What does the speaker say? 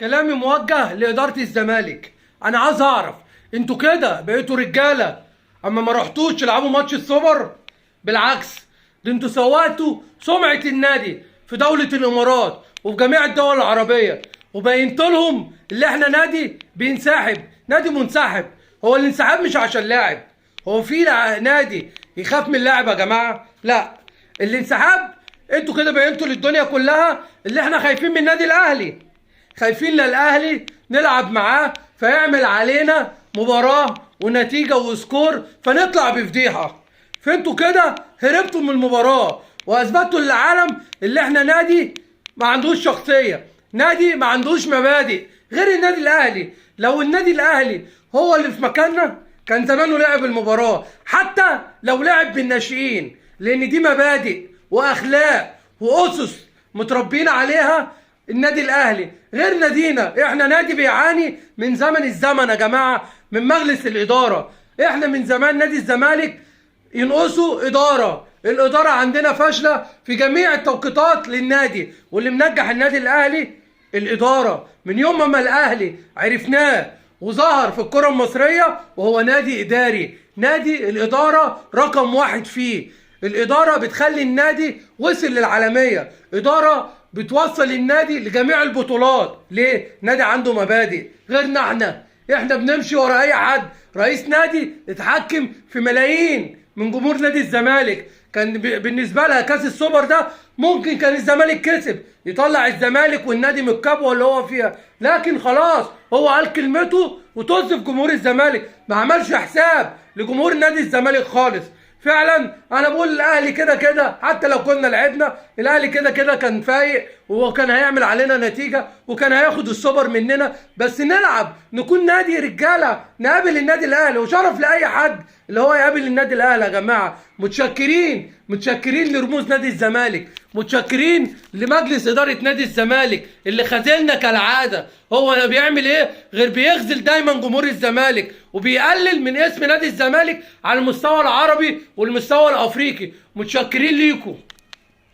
كلامي موجه لإدارة الزمالك. أنا عايز أعرف أنتوا كده بقيتوا رجالة أما ما رحتوش تلعبوا ماتش السوبر؟ بالعكس، ده أنتوا سوقتوا سمعة النادي في دولة الإمارات وفي جميع الدول العربية، وبينت لهم اللي إحنا نادي بينسحب، نادي منسحب. هو الانسحاب مش عشان لاعب، هو في نادي يخاف من اللاعب يا جماعة؟ لا، الانسحاب انتوا كده بينتوا للدنيا كلها اللي احنا خايفين من النادي الاهلي، خايفين للاهلي نلعب معاه فيعمل علينا مباراة ونتيجة وسكور فنطلع بفضيحة. فانتوا كده هربتوا من المباراة واثبتوا للعالم اللي احنا نادي ما عندوش شخصية، نادي ما عندوش مبادئ غير النادي الاهلي. لو النادي الاهلي هو اللي في مكاننا كان زمانه لعب المباراة، حتى لو لعب بالناشئين، لان دي مبادئ واخلاق واسس متربيين عليها النادي الاهلي غير نادينا. احنا نادي بيعاني من زمن الزمن يا جماعه، من مجلس الاداره. احنا من زمان نادي الزمالك ينقصوا اداره، الاداره عندنا فاشله في جميع التوقيتات للنادي، واللي منجح النادي الاهلي الاداره. من يوم ما الاهلي عرفناه وظهر في الكره المصريه وهو نادي اداري، نادي الاداره رقم واحد فيه. الإدارة بتخلي النادي وصل للعالمية، إدارة بتوصل النادي لجميع البطولات. ليه؟ نادي عنده مبادئ غيرنا. احنا بنمشي ورا أي حد. رئيس نادي اتحكم في ملايين من جمهور نادي الزمالك، كان بالنسبة لها كاس السوبر ده ممكن كان الزمالك كسب يطلع الزمالك والنادي من الكبوة اللي هو فيها، لكن خلاص هو قال كلمته وتوظف جمهور الزمالك، ما عملش حساب لجمهور نادي الزمالك خالص. فعلا انا بقول الاهلي كده كده حتى لو كنا لعبنا، الاهلي كده كده كان فايق وكان هيعمل علينا نتيجه وكان هياخد السوبر مننا، بس نلعب نكون نادي رجاله نقابل النادي الاهلي، وشرف لاي حد اللي هو يقابل النادي الاهلي يا جماعه. متشكرين لرموز نادي الزمالك، متشكرين لمجلس اداره نادي الزمالك اللي خذلنا كالعاده. هو بيعمل ايه غير بيخذل دايما جمهور الزمالك وبيقلل من اسم نادي الزمالك على المستوى العربي والمستوى الافريقي. متشكرين ليكم.